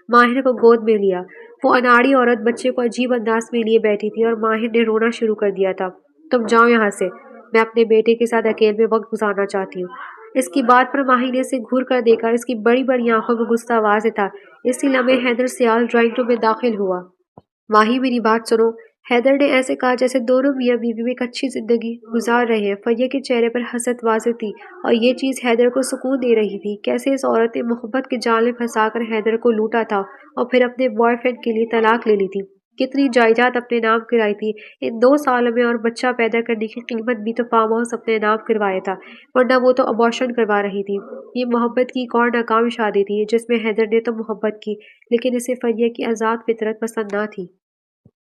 ماہر کو گود میں لیا۔ وہ اناڑی عورت بچے کو عجیب انداز میں لیے بیٹھی تھی اور ماہر نے رونا شروع کر دیا تھا۔ تم جاؤ یہاں سے، میں اپنے بیٹے کے ساتھ اکیلے میں وقت گزارنا چاہتی ہوں۔ اس کی بات پر ماہی نے اسے گھور کر دیکھا، اس کی بڑی بڑی آنکھوں میں غصہ واضح تھا۔ اسی لمحے حیدر سیال ڈرائنگ روم میں داخل ہوا۔ ماہی میری بات سنو، حیدر نے ایسے کہا جیسے دونوں میاں بیوی میں ایک اچھی زندگی گزار رہے ہیں۔ فریہ کے چہرے پر حسرت واضح تھی اور یہ چیز حیدر کو سکون دے رہی تھی۔ کیسے اس عورت نے محبت کے جال میں پھنسا کر حیدر کو لوٹا تھا اور پھر اپنے بوائے فرینڈ کے لیے طلاق لے لی تھی۔ کتنی جائیداد اپنے نام کرائی تھی ان 2 سالوں میں، اور بچہ پیدا کرنے کی قیمت بھی تو فارم ہاؤس اپنے نام کروایا تھا، ورنہ وہ تو ابارشن کروا رہی تھی۔ یہ محبت کی ایک اور ناکام شادی تھی جس میں حیدر نے تو محبت کی، لیکن اسے فریہ کی آزاد فطرت پسند نہ تھی۔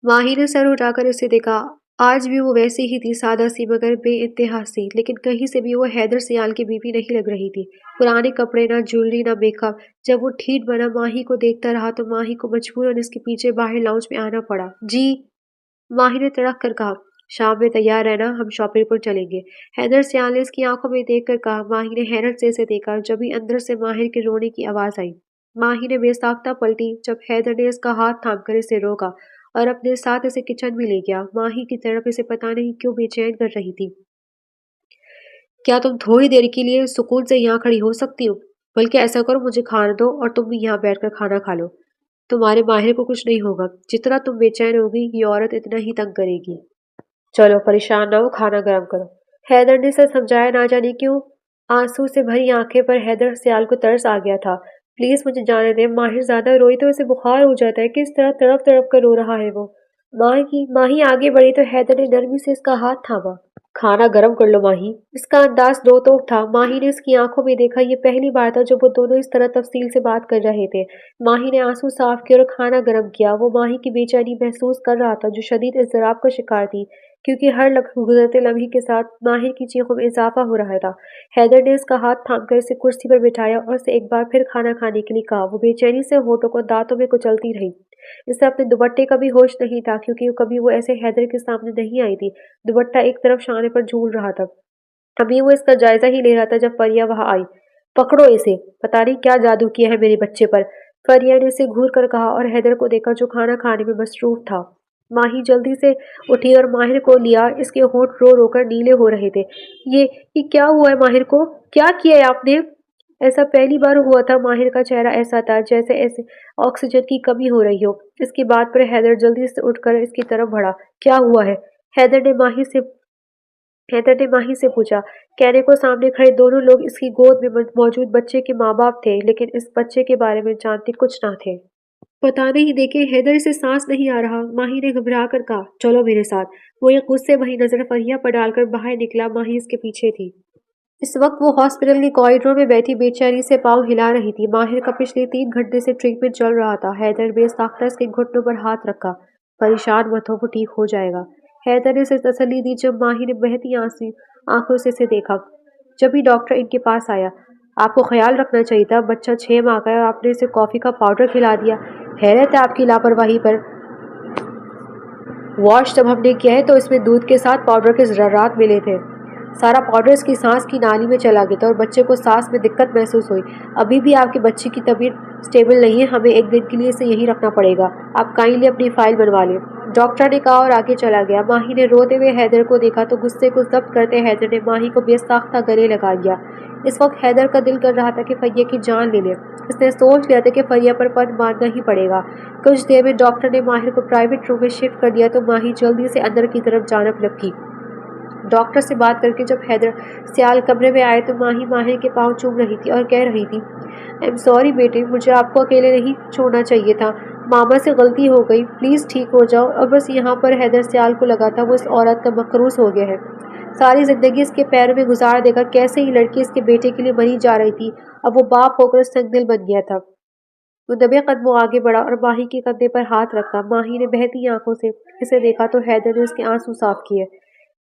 ماہی نے سر اٹھا کر اسے دیکھا۔ آج بھی وہ ویسی ہی تھی، سادہ سی مگر بے انتہا سی، لیکن کہیں سے بھی وہ حیدر سیال کی بیوی نہیں لگ رہی تھی۔ پرانے کپڑے، نہ جویلری، نہ میک اپ۔ جب وہ ٹھیٹ بنا ماہی کو دیکھتا رہا تو ماہی کو مجبوراً اس کے پیچھے باہر لاؤنج میں آنا پڑا۔ جی، ماہی نے تڑک کر کہا۔ شام میں تیار رہنا، ہم شاپنگ پر چلیں گے، حیدر سیال نے اس کی آنکھوں میں دیکھ کر کہا۔ ماہی نے حیرت سے اسے دیکھا، جبھی اندر سے ماہر کے رونے کی آواز آئی۔ ماہی نے بے ساختہ پلٹی جب حیدر نے اس کا ہاتھ تھام کر اسے روکا اور اپنے ساتھ اسے کچن میں لے گیا۔ ماہی کی طرف اسے پتہ نہیں کیوں بے چین کر رہی تھی۔ کیا تم تھوڑی دیر کے لیے سکون سے یہاں کھڑی ہو سکتی ہو؟ بلکہ ایسا کرو، مجھے کھانا دو اور تم بھی یہاں بیٹھ کر کھانا کھا لو۔ تمہارے ماہر کو کچھ نہیں ہوگا، جتنا تم بے چین ہوگی یہ عورت اتنا ہی تنگ کرے گی۔ چلو پریشان نہ ہو، کھانا گرم کرو، حیدر نے اسے سمجھایا۔ نہ جانے کیوں آنسو سے بھری آنکھیں پر حیدر سیال کو ترس آ گیا تھا۔ پلیز مجھے جانے دیں، ماہر زیادہ روئی تو اسے بخار ہو جاتا ہے، کس طرح تڑپ تڑپ کر رو رہا ہے وہ۔ ماہی آگے بڑھی تو حیدر نے نرمی سے اس کا ہاتھ تھاما۔ کھانا گرم کر لو ماہی۔ اس کا انداز دو توک تھا۔ ماہی نے اس کی آنکھوں میں دیکھا، یہ پہلی بار تھا جب وہ دونوں اس طرح تفصیل سے بات کر رہے تھے۔ ماہی نے آنسو صاف کیے اور کھانا گرم کیا۔ وہ ماہی کی بے چینی محسوس کر رہا تھا جو شدید اضطراب کا شکار تھی، کیونکہ ہر گزرتے لمحے کے ساتھ ماہر کی چیخوں میں اضافہ ہو رہا تھا۔ حیدر نے اس کا ہاتھ تھام کر اسے کرسی پر بٹھایا اور اسے ایک بار پھر کھانا کھانے کے لیے کہا۔ وہ بے چینی سے ہونٹوں کو دانتوں میں کچلتی رہی۔ اسے اپنے دوپٹے کا بھی ہوش نہیں تھا، کیونکہ کبھی وہ ایسے حیدر کے سامنے نہیں آئی تھی۔ دوپٹہ ایک طرف شانے پر جھول رہا تھا۔ ابھی وہ اس کا جائزہ ہی لے رہا تھا جب فریہ وہاں آئی۔ پکڑو اسے، پتہ نہیں کیا جادو کیا ہے میرے بچے پر، فریہ نے اسے گھور کر کہا اور حیدر کو دیکھا جو کھانا کھانے میں مصروف تھا۔ ماہی جلدی سے اٹھی اور ماہر کو لیا، اس کے ہونٹ رو رو کر نیلے ہو رہے تھے۔ یہ کیا ہوا ہے ماہر کو؟ کیا کیا ہے آپ نے؟ ایسا پہلی بار ہوا تھا۔ ماہر کا چہرہ ایسا تھا جیسے آکسیجن کی کمی ہو رہی ہو۔ اس کی بات پر حیدر جلدی سے اٹھ کر اس کی طرف بڑھا۔ کیا ہوا ہے؟ حیدر نے ماہی سے پوچھا۔ کہنے کو سامنے کھڑے دونوں لوگ اس کی گود میں موجود بچے کے ماں باپ تھے، لیکن اس بچے کے بارے میں جانتے کچھ نہ تھے۔ پتہ نہیں، دیکھے حیدر سے سانس نہیں آ رہا، ماہی نے گھبرا کر کہا۔ چلو میرے ساتھ۔ وہ ایک غصے بھری نظر فریہ پر ڈال کر باہر نکلا۔ ماہی اس کے پیچھے تھی۔ اس وقت وہ ہاسپٹل کے کوریڈور میں بیٹھی بے چینی سے پاؤں ہلا رہی تھی۔ ماہر کا پچھلے 3 گھنٹے سے ٹریٹمنٹ چل رہا تھا۔ حیدر بے ساختہ اس کے گھٹنوں پر ہاتھ رکھا۔ پریشان مت ہو، وہ ٹھیک ہو جائے گا، حیدر نے اسے تسلی دی جب ماہی نے بہتی آنکھوں سے اسے دیکھا۔ جبھی ڈاکٹر ان کے پاس آیا۔ آپ کو خیال رکھنا چاہیے تھا، بچہ 6 ماہ کا ہے اور آپ نے اسے کافی کا پاؤڈر کھلا دیا۔ حیرت ہے آپ کی لاپرواہی پر۔ واش جب ہم نے کیا ہے تو اس میں دودھ کے ساتھ پاؤڈر کے ذرات ملے تھے۔ سارا پاؤڈر اس کی سانس کی نالی میں چلا گیا تھا اور بچے کو سانس میں دقت محسوس ہوئی۔ ابھی بھی آپ کے بچے کی طبیعت سٹیبل نہیں ہے، ہمیں ایک دن کے لیے اسے یہی رکھنا پڑے گا۔ آپ کائنڈلی اپنی فائل بنوا لیں، ڈاکٹر نے کہا اور آگے چلا گیا۔ ماہی نے روتے ہوئے حیدر کو دیکھا تو غصے کو ضبط کرتے حیدر نے ماہی کو بے ساختہ گلے لگا لیا۔ اس وقت حیدر کا دل کر رہا تھا کہ فریہ کی جان لے لے۔ اس نے سوچ لیا تھا کہ فریہ پر پن مارنا ہی پڑے گا۔ کچھ دیر میں ڈاکٹر نے ماہر کو پرائیویٹ روم میں شفٹ کر دیا تو ماہی جلدی سے اندر کی طرف جانب لپکی۔ ڈاکٹر سے بات کر کے جب حیدر سیال کمرے میں آئے تو ماہی ماہر کے پاؤں چوم رہی تھی اور کہہ رہی تھی، ایم سوری بیٹے، مجھے آپ کو اکیلے نہیں چھوڑنا چاہیے تھا، ماما سے غلطی ہو گئی، پلیز ٹھیک ہو جاؤ۔ اور بس یہاں پر حیدر سیال کو لگا تھا وہ اس عورت کا مقروض ہو گیا ہے، ساری زندگی اس کے پیروں میں گزار دے گا۔ کیسے ہی لڑکی اس کے بیٹے کے لیے مری جا رہی تھی، اب وہ باپ ہو کر سنگ دل بن گیا تھا۔ وہ دبے قدموں آگے بڑھا اور ماہی کے کندھے پر ہاتھ رکھا۔ ماہی نے بہتی آنکھوں سے اسے دیکھا تو حیدر نے اس کے آنسو صاف کیے۔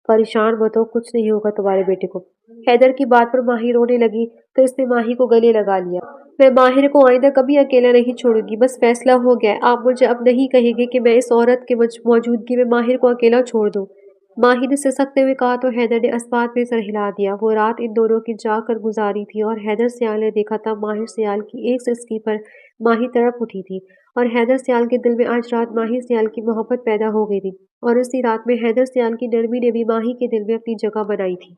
پریشان مت ہو، کچھ نہیں ہوگا تمہارے بیٹے کو۔ حیدر کی بات پر ماہی رونے لگی تو اس نے ماہی کو گلے لگا لیا۔ میں ماہر کو آئندہ کبھی اکیلا نہیں چھوڑوں گی، بس فیصلہ ہو گیا ہے، آپ مجھے اب نہیں کہیں گے کہ میں اس عورت کی موجودگی میں ماہر کو اکیلا چھوڑ دوں۔ ماہی نے سسکتے ہوئے کہا تو حیدر نے اسبات میں سر ہلا دیا۔ وہ رات ان دونوں کی جاگ کر گزاری تھی اور حیدر سیال نے دیکھا تھا ماہر سیال کی ایک سسکی پر ماہی تڑپ اٹھی تھی اور حیدر سیال کے دل میں آج رات ماہر سیال کی محبت پیدا ہو گئی تھی اور اسی رات میں حیدر سیال کی نرمی نے بھی ماہی کے دل میں اپنی جگہ بنائی تھی۔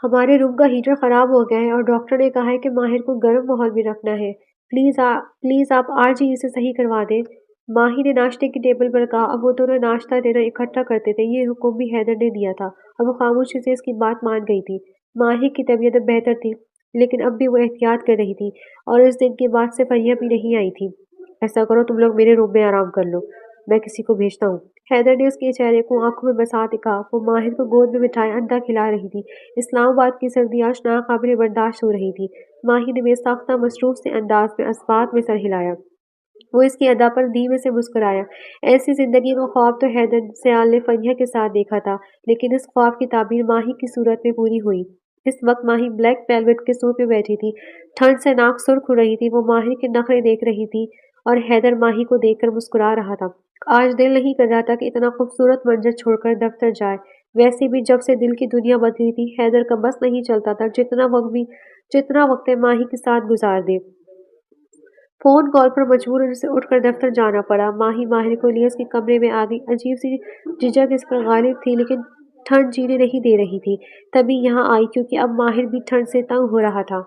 ہمارے روم کا ہیٹر خراب ہو گیا ہے اور ڈاکٹر نے کہا ہے کہ ماہر کو گرم ماحول میں رکھنا ہے، پلیز آپ آج ہی اسے صحیح کروا دیں۔ ماہی نے ناشتے کی ٹیبل پر کہا۔ اب وہ دونوں ناشتہ دینا اکٹھا کرتے تھے، یہ حکم بھی حیدر نے دیا تھا اور وہ خاموشی سے اس کی بات مان گئی تھی۔ ماہی کی طبیعت اب بہتر تھی لیکن اب بھی وہ احتیاط کر رہی تھی اور اس دن کے بعد سے فریہ بھی نہیں آئی تھی۔ ایسا کرو تم لوگ میرے روم میں آرام کر لو، میں کسی کو بھیجتا ہوں۔ حیدر نے اس کے چہرے کو آنکھوں میں بساتے کہا۔ وہ ماہر کو گود میں بٹھائے اندھا کھلا رہی تھی۔ اسلام آباد کی سردی آج ناقابل برداشت ہو رہی تھی۔ ماہی نے بے ساختہ مصروف سے انداز میں اسبات میں سر ہلایا۔ وہ اس کی ادا پر دھیمے سے مسکرایا۔ ایسی زندگی کا خواب تو حیدر سیال نے فریہ کے ساتھ دیکھا تھا لیکن اس خواب کی تعبیر ماہی کی صورت میں پوری ہوئی۔ اس وقت ماہی بلیک ویلویٹ کے صوفے پہ بیٹھی تھی، ٹھنڈ سے ناک سرخ ہو رہی تھی۔ وہ ماہر کے نخرے دیکھ رہی تھی اور حیدر ماہی کو دیکھ کر مسکرا رہا تھا۔ آج دل نہیں کر رہا تھا کہ اتنا خوبصورت منظر چھوڑ کر دفتر جائے۔ ویسے بھی جب سے دل کی دنیا بدلی تھی حیدر کا بس نہیں چلتا تھا جتنا وقت ماہی کے ساتھ گزار دے۔ فون کال پر مجبوراً اسے اٹھ کر دفتر جانا پڑا۔ ماہی ماہر کو لیے اس کے کمرے میں آ گئی۔ عجیب سی جھجک اس پر غالب تھی لیکن ٹھنڈ جینے نہیں دے رہی تھی۔ تبھی یہاں آئی کیونکہ اب ماہر بھی ٹھنڈ سے تنگ ہو رہا تھا۔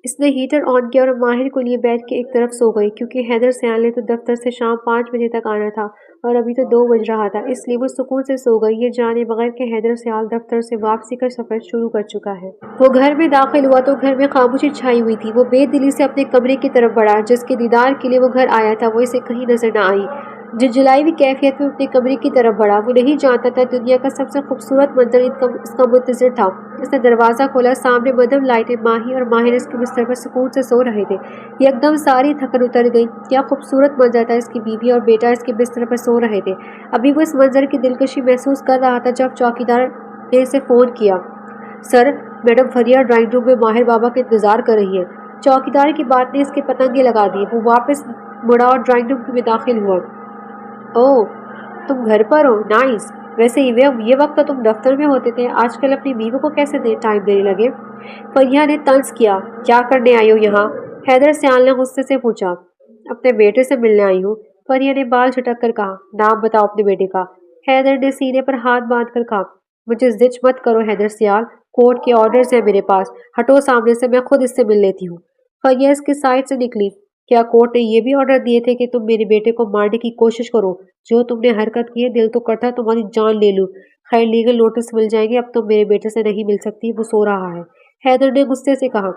اس نے ہیٹر آن کیا اور ماہر کو لیے بیٹھ کے ایک طرف سو گئی کیونکہ حیدر سیال نے تو دفتر سے شام 5 بجے تک آنا تھا اور ابھی تو 2 بج رہا تھا، اس لیے وہ سکون سے سو گئی، یہ جانے بغیر کہ حیدر سیال دفتر سے واپسی کا سفر شروع کر چکا ہے۔ وہ گھر میں داخل ہوا تو گھر میں خاموشی چھائی ہوئی تھی۔ وہ بے دلی سے اپنے کمرے کی طرف بڑھا جس کے دیدار کے لیے وہ گھر آیا تھا، وہ اسے کہیں نظر نہ آئی۔ جھنجھلائی ہوئی کیفیت میں اپنے کمرے کی طرف بڑھا۔ وہ نہیں جانتا تھا دنیا کا سب سے خوبصورت منظر اس کا منتظر تھا۔ اس نے دروازہ کھولا، سامنے مدھم لائٹیں، ماہی اور ماہر اس کے بستر پر سکون سے سو رہے تھے۔ یکدم ساری تھکن اتر گئی۔ کیا خوبصورت منظر تھا، اس کی بیوی اور بیٹا اس کے بستر پر سو رہے تھے۔ ابھی وہ اس منظر کی دلکشی محسوس کر رہا تھا جب چوکیدار نے اسے فون کیا۔ سر، میڈم فریہ ڈرائنگ روم میں ماہر بابا کا انتظار کر رہی ہے۔ چوکیدار کی بات نے اس کے پتنگے لگا دیے۔ وہ واپس مڑا اور ڈرائنگ روم میں داخل ہوا۔ اوہ، تم گھر پر ہو، نائس۔ ویسے یہ وقت تو تم دفتر میں ہوتے تھے، آج کل اپنی بیوی کو کیسے ٹائم دینے لگے؟ فریہ نے طنز کیا۔ کیا کرنے آئی ہو یہاں؟ حیدر سیال نے غصے سے پوچھا۔ اپنے بیٹے سے ملنے آئی ہوں، فریہ نے بال جھٹک کر کہا۔ نام بتاؤ اپنے بیٹے کا۔ حیدر نے سینے پر ہاتھ باندھ کر کہا۔ مجھے زج مت کرو حیدر سیال، کورٹ کے آرڈرز ہیں میرے پاس، ہٹو سامنے سے، میں خود اس سے مل لیتی ہوں۔ فریہ اس کی سائڈ سے نکلی۔ کیا کورٹ نے یہ بھی آرڈر دیے تھے کہ تم میرے بیٹے کو مارنے کی کوشش کرو؟ جو تم نے حرکت کی ہے، دل تو کرتا ہے تمہاری جان لے لوں۔ خیر لیگل نوٹس مل جائیں گے، اب تم میرے بیٹے سے نہیں مل سکتی، وہ سو رہا ہے۔ حیدر نے غصے سے کہا۔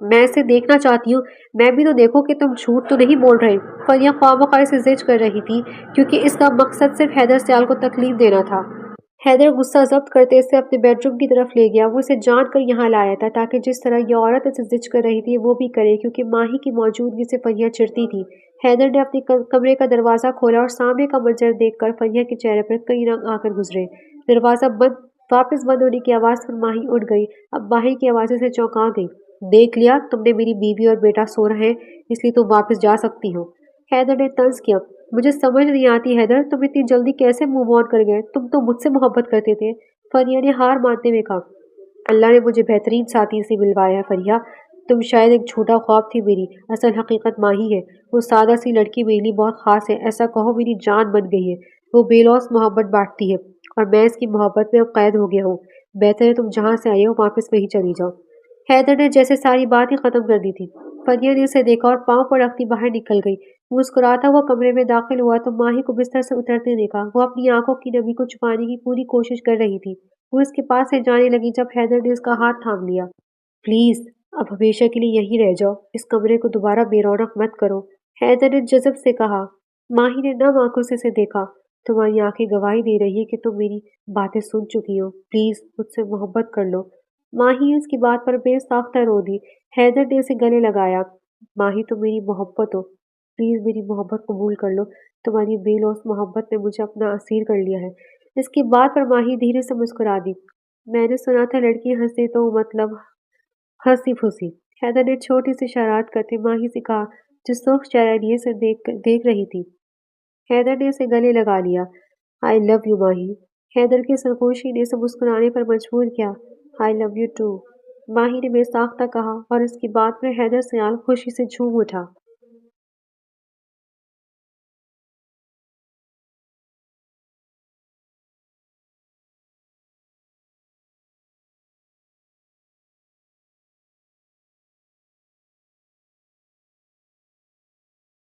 میں اسے دیکھنا چاہتی ہوں، میں بھی تو دیکھوں کہ تم جھوٹ تو نہیں بول رہے۔ فریہ خواہ اسے زج کر رہی تھی کیونکہ اس کا مقصد صرف حیدر سیال کو تکلیف دینا تھا۔ حیدر غصہ ضبط کرتے اسے اپنے بیڈ روم کی طرف لے گیا۔ وہ اسے جان کر یہاں لایا تھا تاکہ جس طرح یہ عورت اسے زج کر رہی تھی وہ بھی کرے کیونکہ ماہی کی موجودگی سے فریہ چڑھتی تھی۔ حیدر نے اپنے کمرے کا دروازہ کھولا اور سامنے کا منظر دیکھ کر فریہ کے چہرے پر کئی رنگ آ کر گزرے۔ دروازہ واپس بند ہونے کی آواز پر ماہی اٹھ گئی۔ اب باہر کی آوازیں سے چونکا گئی۔ دیکھ لیا تم نے میری بیوی اور بیٹا سو رہے ہیں اس لیے تم واپس جا سکتی ہو۔ حیدر نے طنز کیا۔ مجھے سمجھ نہیں آتی حیدر، تم اتنی جلدی کیسے موو آن کر گئے؟ تم تو مجھ سے محبت کرتے تھے۔ فریہ نے ہار مانتے ہوئے کہا۔ اللہ نے مجھے بہترین ساتھی سے ملوایا ہے فریہ۔ تم شاید ایک جھوٹا خواب تھی میری، اصل حقیقت ماہی ہے۔ وہ سادہ سی لڑکی میرے لیے بہت خاص ہے، ایسا کہو میری جان بن گئی ہے۔ وہ بے لوث محبت بانٹتی ہے اور میں اس کی محبت میں اب قید ہو گیا ہوں۔ بہتر ہے تم جہاں سے آئے ہو واپس وہیں چلی جاؤ۔ حیدر نے جیسے ساری باتیں ختم کر دی تھی۔ فریہ نے اسے دیکھا اور پاؤں پر رکھتی باہر نکل گئی۔ مسکراتا ہوا کمرے میں داخل ہوا تو ماہی کو بستر سے اترتے دیکھا۔ وہ اپنی آنکھوں کی نمی کو چھپانے کی پوری کوشش کر رہی تھی۔ وہ اس کے پاس سے جانے لگی جب حیدر نے اس کا ہاتھ تھام لیا۔ پلیز اب ہمیشہ کے لیے یہیں رہ جاؤ، اس کمرے کو دوبارہ بے رونق مت کرو، حیدر نے جذب سے کہا۔ ماہی نے نم آنکھوں سے اسے دیکھا۔ تمہاری آنکھیں گواہی دے رہی ہے کہ تم میری باتیں سن چکی ہو، پلیز مجھ سے محبت کر لو۔ ماہی اس کی بات پر بے ساختہ رو دی۔ حیدر نے اسے گلے لگایا۔ ماہی تم میری محبت ہو، پلیز میری محبت قبول کر لو، تمہاری بے لوث محبت نے مجھے اپنا اسیر کر لیا ہے۔ اس کی بات پر ماہی دھیرے سے مسکرا دی۔ میں نے سنا تھا لڑکی ہنسے تو مطلب ہنسی پھوسی، حیدر نے چھوٹی سی شرارت کرتے ماہی سے کہا جو سرخ چہرہ لیے سے دیکھ رہی تھی۔ حیدر نے اسے گلے لگا لیا۔ آئی لو یو ماہی۔ حیدر کی سرگوشی نے اسے مسکرانے پر مجبور کیا۔ آئی لو یو ٹو، ماہی نے بے ساختہ کہا اور اس کی بات پر حیدر سیال خوشی سے جھوم اٹھا۔